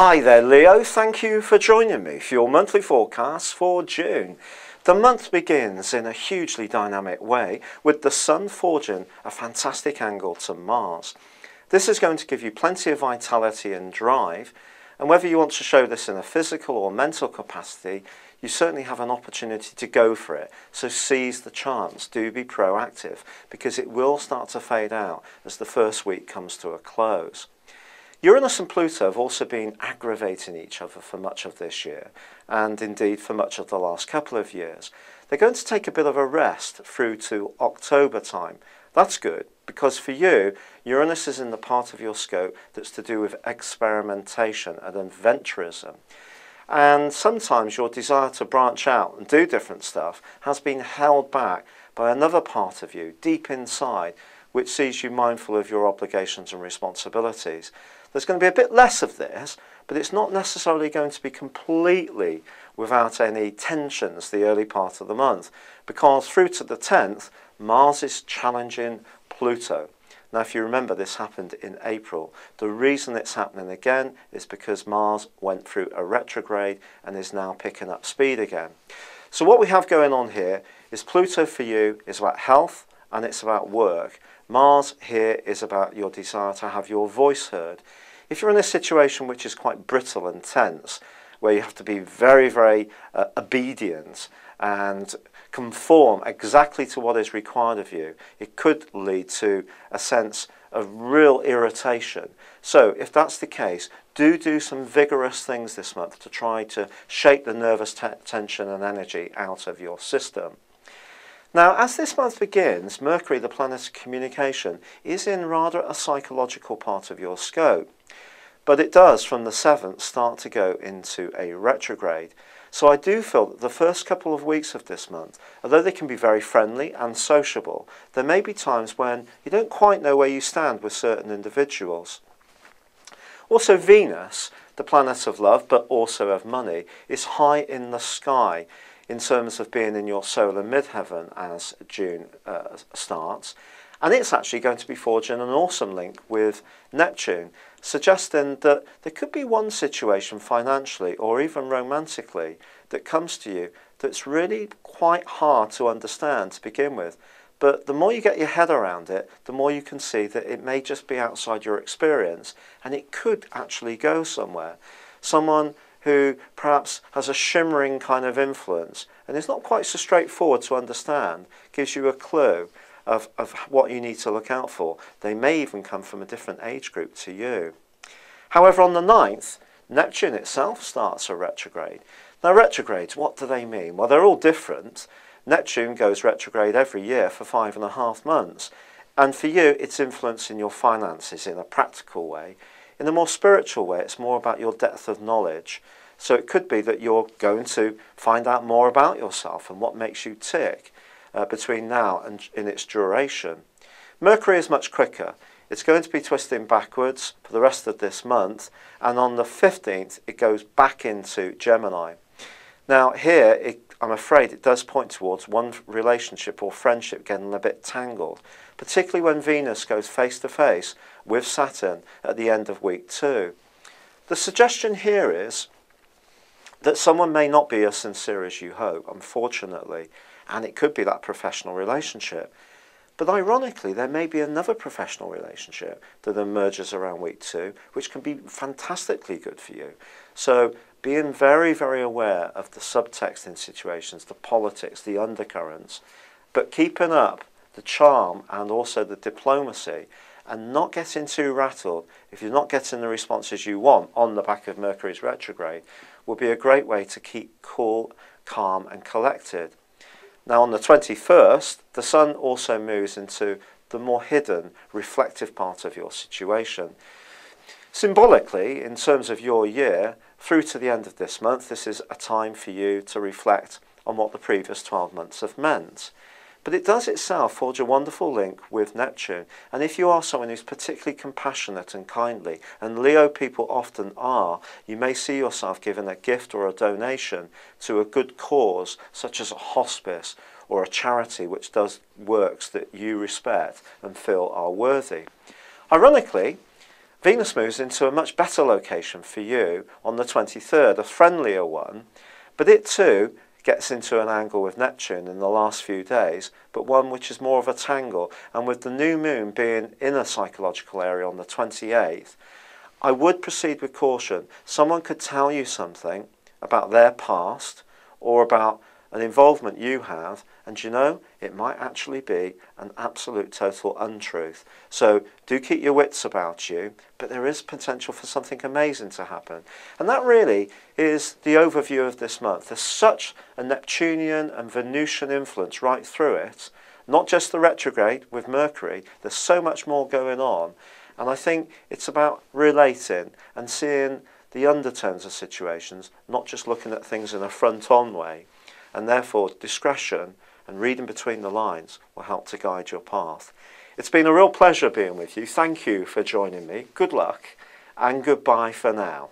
Hi there, Leo. Thank you for joining me for your monthly forecast for June. The month begins in a hugely dynamic way with the Sun forging a fantastic angle to Mars. This is going to give you plenty of vitality and drive, and whether you want to show this in a physical or mental capacity, you certainly have an opportunity to go for it. So seize the chance, do be proactive, because it will start to fade out as the first week comes to a close. Uranus and Pluto have also been aggravating each other for much of this year, and indeed for much of the last couple of years. They're going to take a bit of a rest through to October time. That's good, because for you, Uranus is in the part of your scope that's to do with experimentation and adventurism. And sometimes your desire to branch out and do different stuff has been held back by another part of you, deep inside, which sees you mindful of your obligations and responsibilities. There's going to be a bit less of this, but it's not necessarily going to be completely without any tensions the early part of the month, because through to the 10th, Mars is challenging Pluto. Now, if you remember, this happened in April. The reason it's happening again is because Mars went through a retrograde and is now picking up speed again. So what we have going on here is Pluto for you is about health and it's about work. Mars here is about your desire to have your voice heard. If you're in a situation which is quite brittle and tense, where you have to be very, very obedient and conform exactly to what is required of you, it could lead to a sense of real irritation. So if that's the case, do some vigorous things this month to try to shake the nervous tension and energy out of your system. Now, as this month begins, Mercury, the planet of communication, is in rather a psychological part of your scope. But it does, from the 7th, start to go into a retrograde. So I do feel that the first couple of weeks of this month, although they can be very friendly and sociable, there may be times when you don't quite know where you stand with certain individuals. Also, Venus, the planet of love, but also of money, is high in the sky in terms of being in your solar midheaven as June starts. And it's actually going to be forging an awesome link with Neptune, suggesting that there could be one situation financially or even romantically that comes to you that's really quite hard to understand to begin with. But the more you get your head around it, the more you can see that it may just be outside your experience and it could actually go somewhere. Someone who perhaps has a shimmering kind of influence and is not quite so straightforward to understand gives you a clue of what you need to look out for. They may even come from a different age group to you. However, on the 9th, Neptune itself starts a retrograde. Now, retrogrades, what do they mean? Well, they're all different. Neptune goes retrograde every year for 5.5 months. And for you, it's influencing your finances in a practical way. In a more spiritual way, it's more about your depth of knowledge. So it could be that you're going to find out more about yourself and what makes you tick between now and in its duration. Mercury is much quicker. It's going to be twisting backwards for the rest of this month, and on the 15th it goes back into Gemini. Now here, I'm afraid it does point towards one relationship or friendship getting a bit tangled, particularly when Venus goes face to face with Saturn at the end of week 2. The suggestion here is that someone may not be as sincere as you hope, unfortunately, and it could be that professional relationship. But ironically, there may be another professional relationship that emerges around week 2, which can be fantastically good for you. So being very, very aware of the subtext in situations, the politics, the undercurrents, but keeping up the charm and also the diplomacy and not getting too rattled if you're not getting the responses you want on the back of Mercury's retrograde will be a great way to keep cool, calm and collected. Now on the 21st, the Sun also moves into the more hidden, reflective part of your situation. Symbolically, in terms of your year, through to the end of this month, this is a time for you to reflect on what the previous 12 months have meant. But it does itself forge a wonderful link with Neptune. And if you are someone who's particularly compassionate and kindly, and Leo people often are, you may see yourself giving a gift or a donation to a good cause, such as a hospice or a charity which does works that you respect and feel are worthy. Ironically, Venus moves into a much better location for you on the 23rd, a friendlier one, but it too gets into an angle with Neptune in the last few days, but one which is more of a tangle. And with the new moon being in a psychological area on the 28th, I would proceed with caution. Someone could tell you something about their past or about an involvement you have, and you know, it might actually be an absolute total untruth. So do keep your wits about you, but there is potential for something amazing to happen. And that really is the overview of this month. There's such a Neptunian and Venusian influence right through it, not just the retrograde with Mercury. There's so much more going on, and I think it's about relating and seeing the undertones of situations, not just looking at things in a front-on way. And therefore discretion and reading between the lines will help to guide your path. It's been a real pleasure being with you. Thank you for joining me. Good luck and goodbye for now.